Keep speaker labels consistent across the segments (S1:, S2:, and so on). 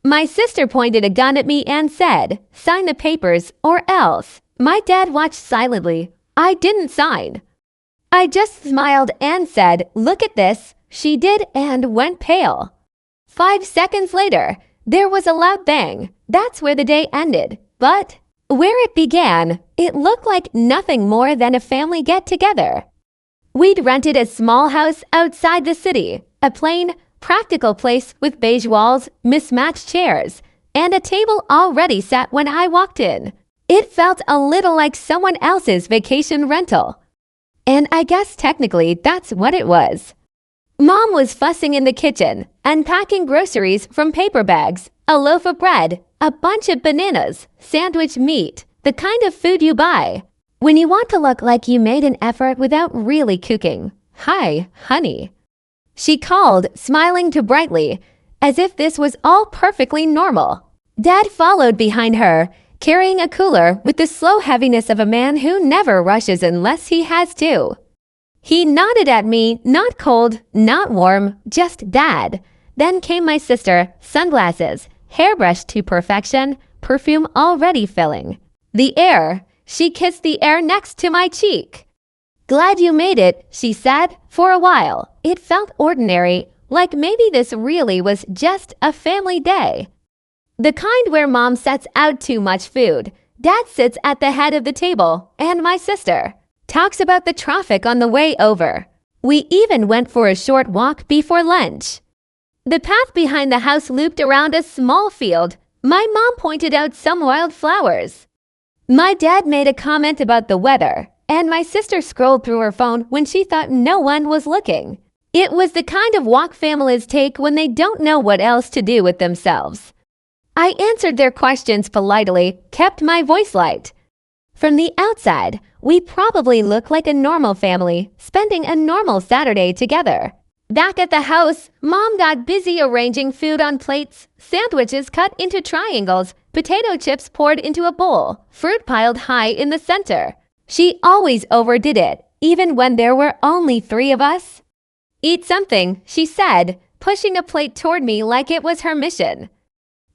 S1: My sister pointed a gun at me and said, "Sign the papers or else." My dad watched silently. I didn't sign. I just smiled and said, "Look at this." She did and went pale. 5 seconds later, there was a loud bang. That's where the day ended. But where it began, it looked like nothing more than a family get-together. We'd rented a small house outside the city, a plain, practical place with beige walls, mismatched chairs, and a table already set when I walked in. It felt a little like someone else's vacation rental. And I guess technically that's what it was. Mom was fussing in the kitchen, unpacking groceries from paper bags, a loaf of bread, a bunch of bananas, sandwich meat, the kind of food you buy when you want to look like you made an effort without really cooking. "Hi, honey," she called, smiling too brightly, as if this was all perfectly normal. Dad followed behind her, carrying a cooler with the slow heaviness of a man who never rushes unless he has to. He nodded at me, not cold, not warm, just Dad. Then came my sister, sunglasses, hairbrushed to perfection, perfume already filling the air. She kissed the air next to my cheek. "Glad you made it," she said. For a while, it felt ordinary, like maybe this really was just a family day. The kind where Mom sets out too much food, Dad sits at the head of the table, and my sister talks about the traffic on the way over. We even went for a short walk before lunch. The path behind the house looped around a small field. My mom pointed out some wildflowers. My dad made a comment about the weather, and my sister scrolled through her phone when she thought no one was looking. It was the kind of walk families take when they don't know what else to do with themselves. I answered their questions politely, kept my voice light. From the outside, we probably look like a normal family, spending a normal Saturday together. Back at the house, Mom got busy arranging food on plates, sandwiches cut into triangles, potato chips poured into a bowl, fruit piled high in the center. She always overdid it, even when there were only 3 of us. "Eat something," she said, pushing a plate toward me like it was her mission.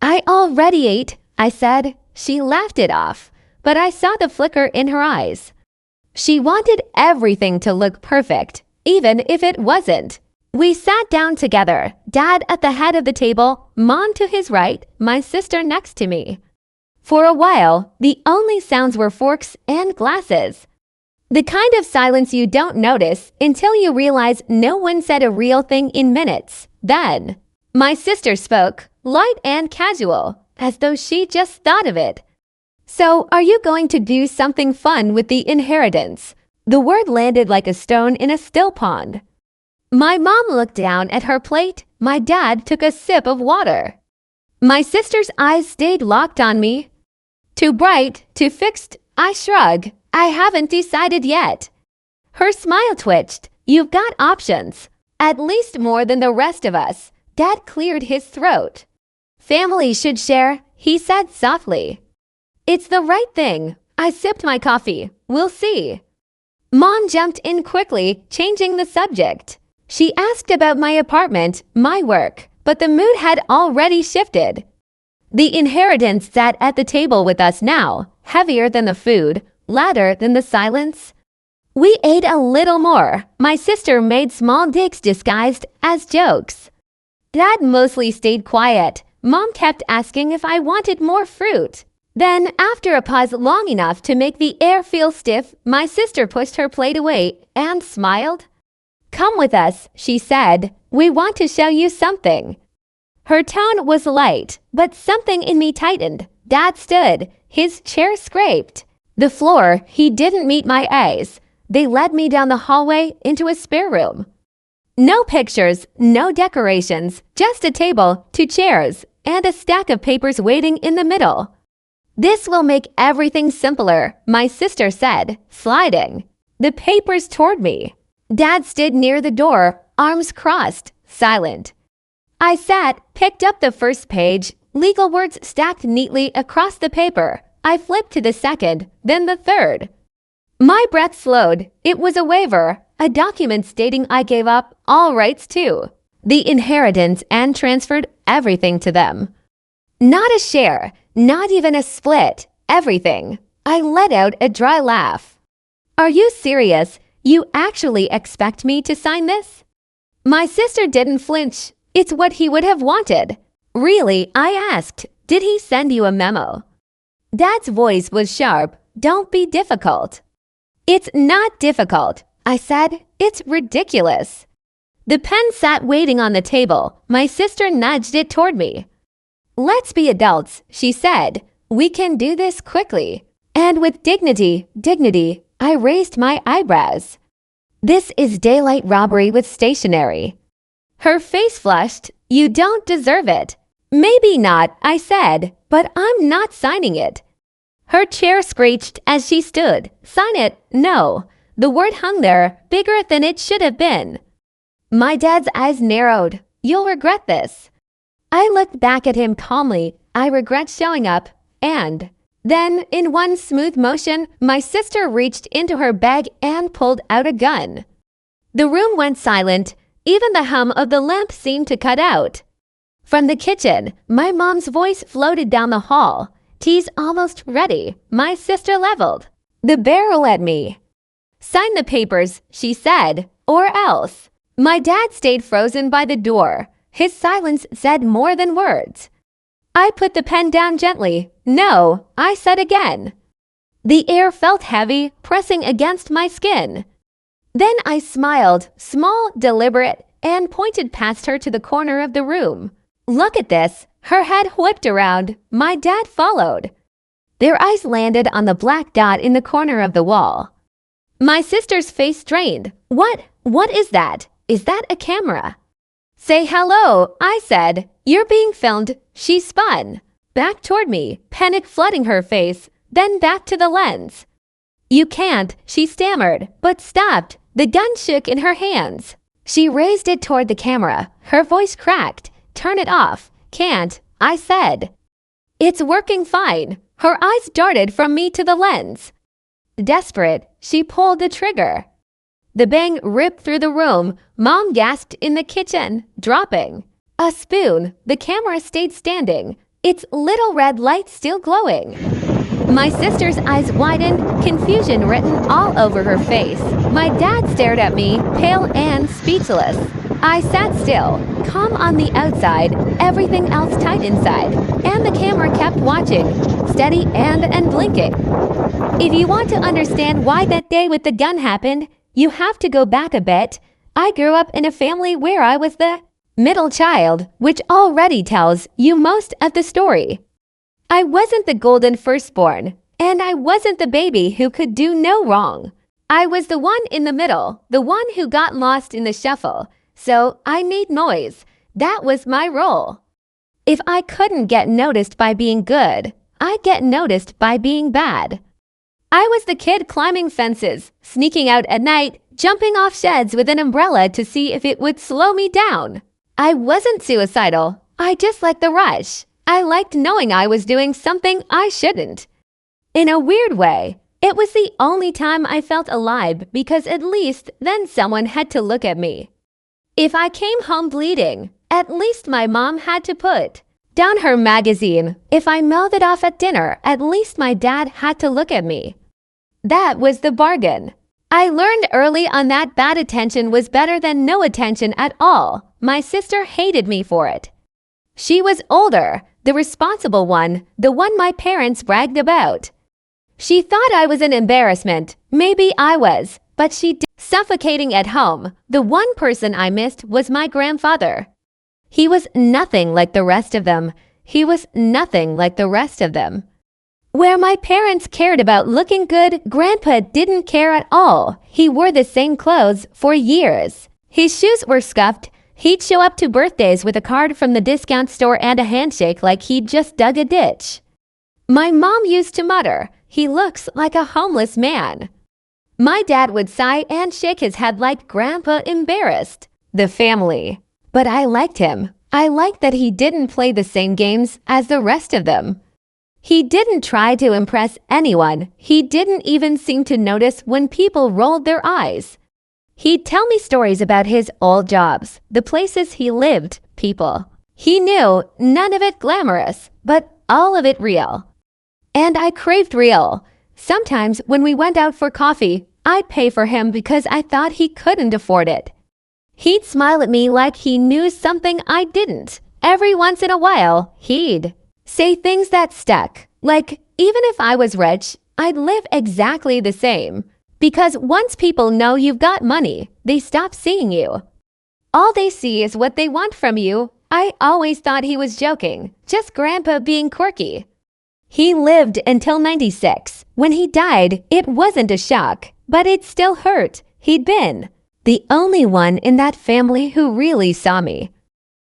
S1: "I already ate," I said. She laughed it off, but I saw the flicker in her eyes. She wanted everything to look perfect, even if it wasn't. We sat down together, Dad at the head of the table, Mom to his right, my sister next to me. For a while, the only sounds were forks and glasses. The kind of silence you don't notice until you realize no one said a real thing in minutes. Then, my sister spoke, light and casual, as though she just thought of it. "So, are you going to do something fun with the inheritance?" The word landed like a stone in a still pond. My mom looked down at her plate. My dad took a sip of water. My sister's eyes stayed locked on me. Too bright, too fixed, I shrug. "I haven't decided yet." Her smile twitched. "You've got options. At least more than the rest of us." Dad cleared his throat. "Family should share," he said softly. "It's the right thing." I sipped my coffee. "We'll see." Mom jumped in quickly, changing the subject. She asked about my apartment, my work, but the mood had already shifted. The inheritance sat at the table with us now, heavier than the food, louder than the silence. We ate a little more. My sister made small digs disguised as jokes. Dad mostly stayed quiet. Mom kept asking if I wanted more fruit. Then, after a pause long enough to make the air feel stiff, my sister pushed her plate away and smiled. "Come with us," she said. "We want to show you something." Her tone was light, but something in me tightened. Dad stood. His chair scraped the floor. He didn't meet my eyes. They led me down the hallway into a spare room. No pictures, no decorations, just a table, 2 chairs, and a stack of papers waiting in the middle. "This will make everything simpler," my sister said, sliding the papers toward me. Dad stood near the door, arms crossed, silent. I sat, picked up the first page, legal words stacked neatly across the paper. I flipped to the second, then the third. My breath slowed. It was a waiver, a document stating I gave up all rights to the inheritance and transferred everything to them. Not a share, not even a split, everything. I let out a dry laugh. Are you serious? You actually expect me to sign this? My sister didn't flinch. It's what he would have wanted. Really, I asked, did he send you a memo? Dad's voice was sharp. Don't be difficult. It's not difficult, I said. It's ridiculous. The pen sat waiting on the table. My sister nudged it toward me. Let's be adults, she said. We can do this quickly. And with dignity, I raised my eyebrows. This is daylight robbery with stationery. Her face flushed. You don't deserve it. Maybe not, I said, but I'm not signing it. Her chair screeched as she stood. Sign it? No. The word hung there, bigger than it should have been. My dad's eyes narrowed. You'll regret this. I looked back at him calmly. I regret showing up. And then, in one smooth motion, my sister reached into her bag and pulled out a gun. The room went silent. Even the hum of the lamp seemed to cut out. From the kitchen, my mom's voice floated down the hall. Tea's almost ready. My sister leveled the barrel at me. Sign the papers, she said, or else. My dad stayed frozen by the door. His silence said more than words. I put the pen down gently. No, I said again. The air felt heavy, pressing against my skin. Then I smiled, small, deliberate, and pointed past her to the corner of the room. Look at this. Her head whipped around. My dad followed. Their eyes landed on the black dot in the corner of the wall. My sister's face strained. What is that? Is that a camera? Say hello, I said. You're being filmed. She spun back toward me, panic flooding her face, then back to the lens. You can't, she stammered, but stopped. The gun shook in her hands. She raised it toward the camera. Her voice cracked. Turn it off. Can't, I said. It's working fine. Her eyes darted from me to the lens. Desperate, she pulled the trigger. The bang ripped through the room. Mom gasped in the kitchen, dropping a spoon. The camera stayed standing, its little red light still glowing. My sister's eyes widened, confusion written all over her face. My dad stared at me, pale and speechless. I sat still, calm on the outside, everything else tight inside, and the camera kept watching, steady and blinking. If you want to understand why that day with the gun happened, you have to go back a bit. I grew up in a family where I was the middle child, which already tells you most of the story. I wasn't the golden firstborn, and I wasn't the baby who could do no wrong. I was the one in the middle, the one who got lost in the shuffle. So I made noise. That was my role. If I couldn't get noticed by being good, I'd get noticed by being bad. I was the kid climbing fences, sneaking out at night, jumping off sheds with an umbrella to see if it would slow me down. I wasn't suicidal. I just liked the rush. I liked knowing I was doing something I shouldn't. In a weird way, it was the only time I felt alive because at least then someone had to look at me. If I came home bleeding, at least my mom had to put down her magazine. If I mouthed it off at dinner, at least my dad had to look at me. That was the bargain. I learned early on that bad attention was better than no attention at all. My sister hated me for it. She was older, the responsible one, the one my parents bragged about. She thought I was an embarrassment. Maybe I was, but she did. Suffocating at home, the one person I missed was my grandfather. He was nothing like the rest of them. He was nothing like the rest of them. Where my parents cared about looking good, Grandpa didn't care at all. He wore the same clothes for years. His shoes were scuffed. He'd show up to birthdays with a card from the discount store and a handshake like he'd just dug a ditch. My mom used to mutter, "He looks like a homeless man." My dad would sigh and shake his head like Grandpa embarrassed the family. But I liked him. I liked that he didn't play the same games as the rest of them. He didn't try to impress anyone. He didn't even seem to notice when people rolled their eyes. He'd tell me stories about his old jobs, the places he lived, people He knew none of it glamorous, but all of it real. And I craved real. Sometimes when we went out for coffee, I'd pay for him because I thought he couldn't afford it. He'd smile at me like he knew something I didn't. Every once in a while, he'd say things that stuck, like, even if I was rich, I'd live exactly the same. Because once people know you've got money, they stop seeing you. All they see is what they want from you. I always thought he was joking, just Grandpa being quirky. He lived until 96. When he died, it wasn't a shock, but it still hurt. He'd been the only one in that family who really saw me.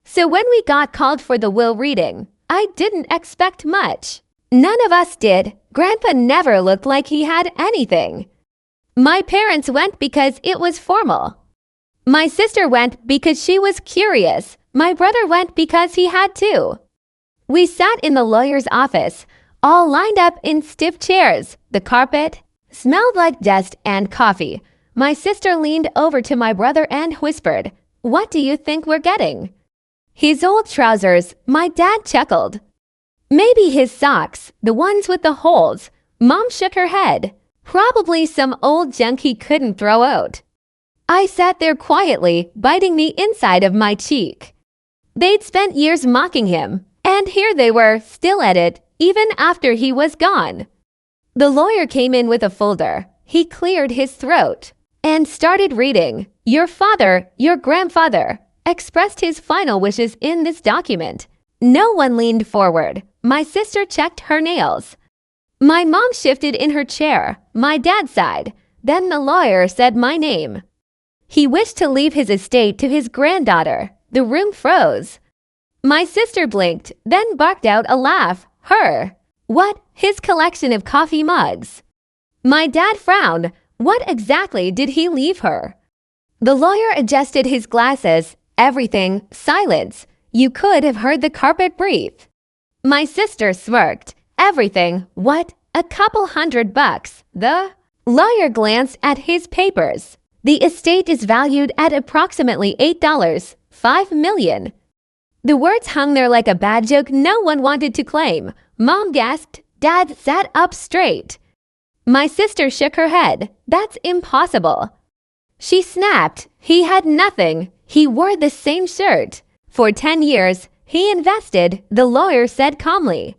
S1: So when we got called for the will reading, I didn't expect much. None of us did. Grandpa never looked like he had anything. My parents went because it was formal. My sister went because she was curious. My brother went because he had to. We sat in the lawyer's office, all lined up in stiff chairs. The carpet smelled like dust and coffee. My sister leaned over to my brother and whispered, "What do you think we're getting?" His old trousers, my dad chuckled. Maybe his socks, the ones with the holes. Mom shook her head. Probably some old junk he couldn't throw out. I sat there quietly, biting the inside of my cheek. They'd spent years mocking him, and here they were, still at it, even after he was gone. The lawyer came in with a folder. He cleared his throat and started reading. Your father, your grandfather, expressed his final wishes in this document. No one leaned forward. My sister checked her nails. My mom shifted in her chair. My dad sighed. Then the lawyer said my name. He wished to leave his estate to his granddaughter. The room froze. My sister blinked, then barked out a laugh. Her. What? His collection of coffee mugs. My dad frowned. What exactly did he leave her? The lawyer adjusted his glasses. Everything. Silence. You could have heard the carpet breathe. My sister smirked. Everything. What? A couple $100. The lawyer glanced at his papers. The estate is valued at approximately $8. $5 million. The words hung there like a bad joke no one wanted to claim. Mom gasped. Dad sat up straight. My sister shook her head. That's impossible. She snapped. He had nothing. He wore the same shirt. For 10 years, he invested, the lawyer said calmly.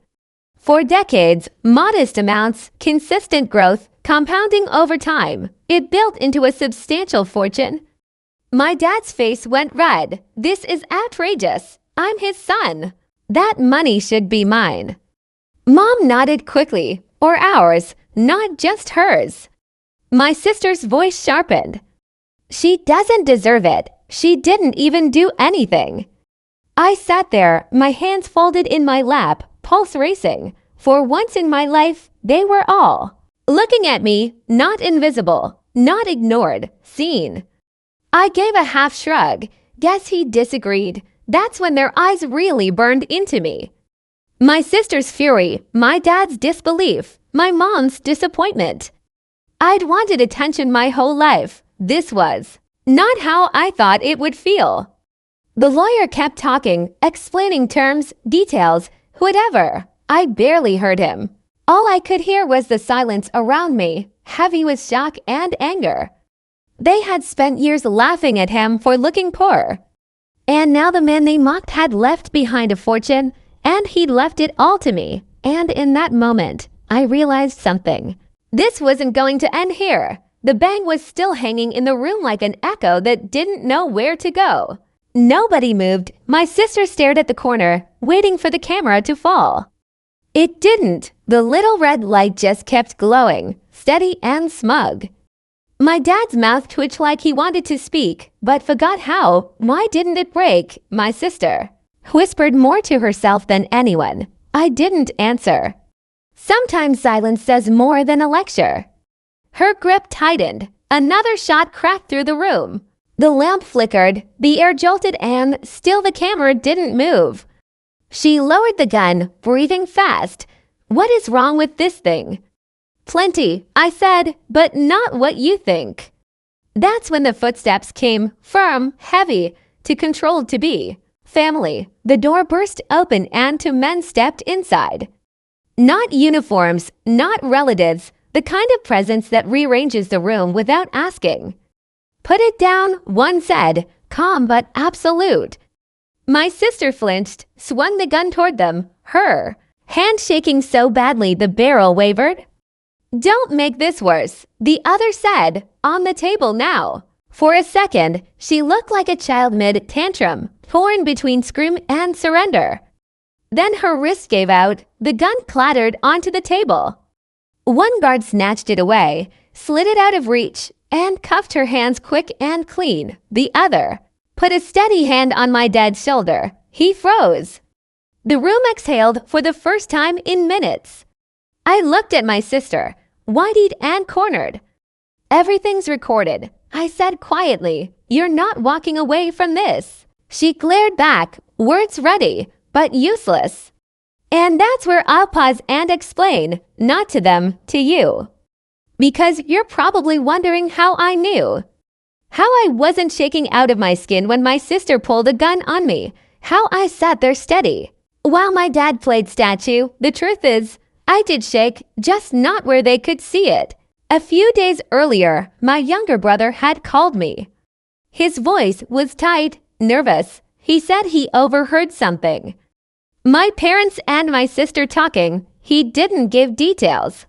S1: For decades, modest amounts, consistent growth, compounding over time. It built into a substantial fortune. My dad's face went red. This is outrageous. I'm his son. That money should be mine. Mom nodded quickly. Or ours, not just hers. My sister's voice sharpened. She doesn't deserve it. She didn't even do anything. I sat there, my hands folded in my lap, pulse racing. For once in my life, they were all looking at me, not invisible, not ignored, seen. I gave a half shrug. Guess he disagreed. That's when their eyes really burned into me. My sister's fury, my dad's disbelief, my mom's disappointment. I'd wanted attention my whole life. This was not how I thought it would feel. The lawyer kept talking, explaining terms, details, whatever. I barely heard him. All I could hear was the silence around me, heavy with shock and anger. They had spent years laughing at him for looking poor. And now the man they mocked had left behind a fortune, and he'd left it all to me. And in that moment, I realized something. This wasn't going to end here. The bang was still hanging in the room like an echo that didn't know where to go. Nobody moved. My sister stared at the corner, waiting for the camera to fall. It didn't. The little red light just kept glowing, steady and smug. My dad's mouth twitched like he wanted to speak, but forgot how. Why didn't it break? My sister whispered more to herself than anyone. I didn't answer. Sometimes silence says more than a lecture. Her grip tightened. Another shot cracked through the room. The lamp flickered, the air jolted, and still the camera didn't move. She lowered the gun, breathing fast. What is wrong with this thing? Plenty, I said, but not what you think. That's when the footsteps came, firm, heavy, too controlled to be. family. The door burst open and two men stepped inside. Not uniforms, not relatives, the kind of presence that rearranges the room without asking. "Put it down," one said, calm but absolute. My sister flinched, swung the gun toward them, her hand shaking so badly the barrel wavered. "Don't make this worse," the other said, on the table now. For a second, she looked like a child mid-tantrum, torn between scream and surrender. Then her wrist gave out, the gun clattered onto the table. One guard snatched it away, slid it out of reach, and cuffed her hands quick and clean. The other put a steady hand on my dad's shoulder. He froze. The room exhaled for the first time in minutes. I looked at my sister, wide-eyed and cornered. "Everything's recorded," I said quietly. "You're not walking away from this." She glared back, words ready, but useless. And that's where I'll pause and explain, not to them, to you. Because you're probably wondering how I knew. How I wasn't shaking out of my skin when my sister pulled a gun on me. How I sat there steady. While my dad played statue, the truth is, I did shake, just not where they could see it. A few days earlier, my younger brother had called me. His voice was tight, nervous. He said he overheard something. My parents and my sister talking. He didn't give details.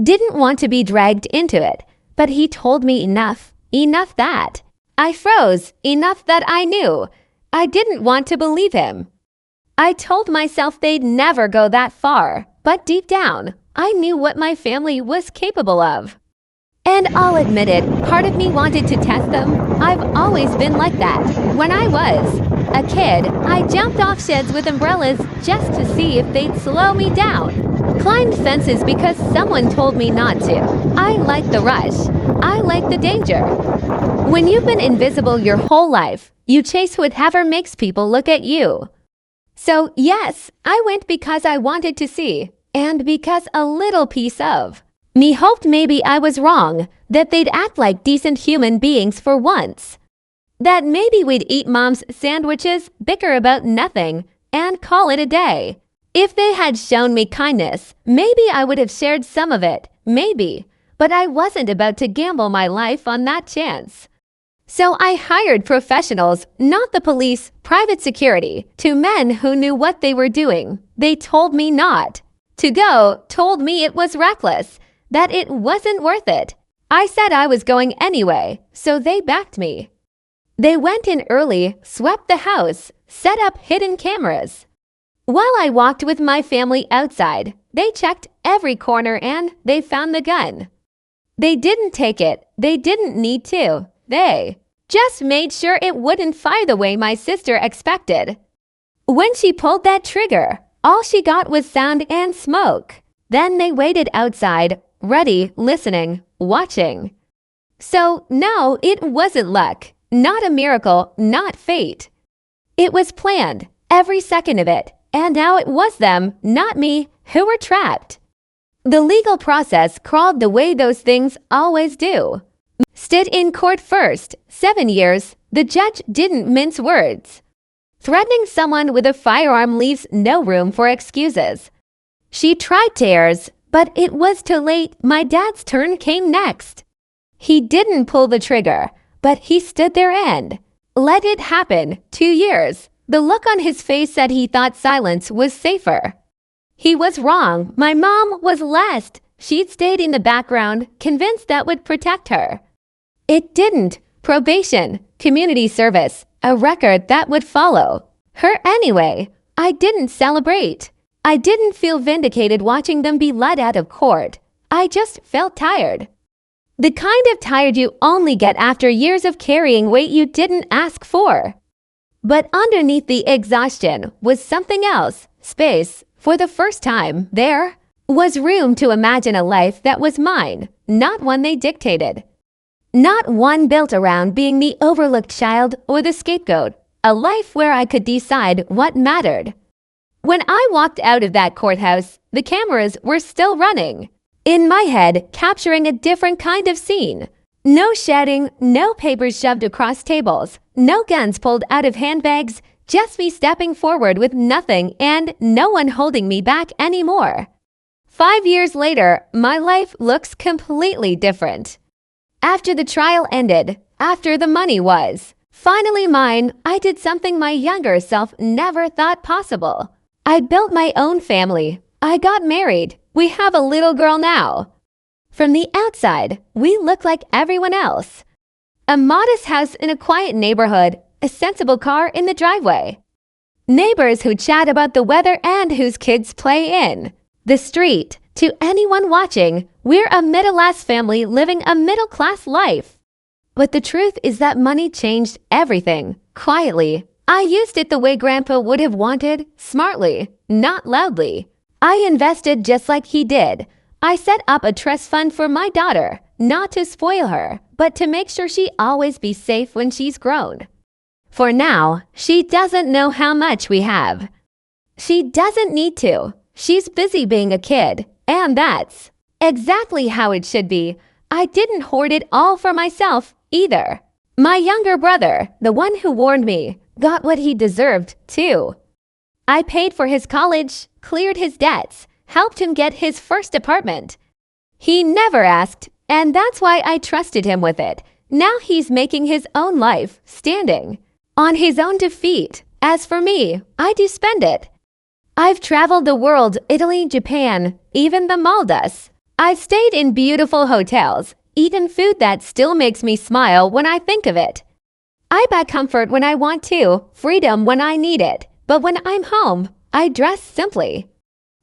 S1: Didn't want to be dragged into it, but he told me enough. Enough that I froze, enough that I knew. I didn't want to believe him. I told myself they'd never go that far, but deep down, I knew what my family was capable of. And I'll admit it, part of me wanted to test them. I've always been like that. When I was a kid, I jumped off sheds with umbrellas just to see if they'd slow me down. Climbed fences because someone told me not to. I like the rush. I like the danger. When you've been invisible your whole life, you chase whatever makes people look at you. So yes, I went because I wanted to see, and because a little piece of me hoped maybe I was wrong, that they'd act like decent human beings for once. That maybe we'd eat mom's sandwiches, bicker about nothing, and call it a day. If they had shown me kindness, maybe I would have shared some of it, maybe, but I wasn't about to gamble my life on that chance. So I hired professionals, not the police, private security, two men who knew what they were doing. They told me not to go, told me it was reckless, that it wasn't worth it. I said I was going anyway, so they backed me. They went in early, swept the house, set up hidden cameras. While I walked with my family outside, they checked every corner and they found the gun. They didn't take it. They didn't need to. They just made sure it wouldn't fire the way my sister expected. When she pulled that trigger, all she got was sound and smoke. Then they waited outside, ready, listening, watching. So no, it wasn't luck. Not a miracle, not fate. It was planned, every second of it, and now it was them, not me, who were trapped. The legal process crawled the way those things always do. Stood in court first, 7 years, the judge didn't mince words. Threatening someone with a firearm leaves no room for excuses. She tried tears, but it was too late. My dad's turn came next. He didn't pull the trigger, but he stood there and let it happen. 2 years. The look on his face said he thought silence was safer. He was wrong. My mom was last. She'd stayed in the background, convinced that would protect her. It didn't. Probation, community service, a record that would follow her anyway. I didn't celebrate. I didn't feel vindicated watching them be let out of court. I just felt tired. The kind of tired you only get after years of carrying weight you didn't ask for. But underneath the exhaustion was something else, space. For the first time, there was room to imagine a life that was mine, not one they dictated. Not one built around being the overlooked child or the scapegoat. A life where I could decide what mattered. When I walked out of that courthouse, the cameras were still running. In my head, capturing a different kind of scene. No shouting, no papers shoved across tables, no guns pulled out of handbags, Just me stepping forward with nothing and no one holding me back anymore. 5 years later, my life looks completely different. After the trial ended, after the money was finally mine, I did something my younger self never thought possible. I built my own family. I got married. We have a little girl now. From the outside, we look like everyone else. A modest house in a quiet neighborhood, a sensible car in the driveway. Neighbors who chat about the weather and whose kids play in the street. To anyone watching, we're a middle-class family living a middle-class life. But the truth is that money changed everything, quietly. I used it the way Grandpa would have wanted, smartly, not loudly. I invested just like he did. I set up a trust fund for my daughter, not to spoil her, but to make sure she always be safe when she's grown. For now, she doesn't know how much we have. She doesn't need to. She's busy being a kid, and that's exactly how it should be. I didn't hoard it all for myself either. My younger brother, the one who warned me, got what he deserved too. I paid for his college, cleared his debts, helped him get his first apartment. He never asked, and that's why I trusted him with it. Now he's making his own life, standing on his own 2 feet. As for me, I do spend it. I've traveled the world, Italy, Japan, even the Maldives. I've stayed in beautiful hotels, eaten food that still makes me smile when I think of it. I buy comfort when I want to, freedom when I need it. But when I'm home, I dress simply.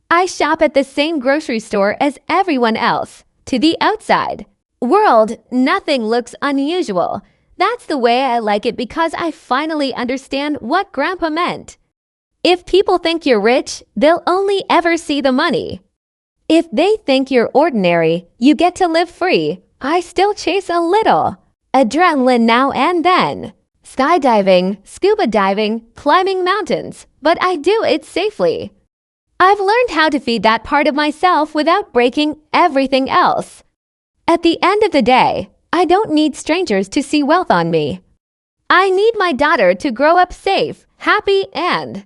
S1: I shop at the same grocery store as everyone else. To the outside world, nothing looks unusual. That's the way I like it because I finally understand what Grandpa meant. If people think you're rich, they'll only ever see the money. If they think you're ordinary, you get to live free. I still chase a little adrenaline now and then. Skydiving, scuba diving, climbing mountains, but I do it safely. I've learned how to feed that part of myself without breaking everything else. At the end of the day, I don't need strangers to see wealth on me. I need my daughter to grow up safe, happy, and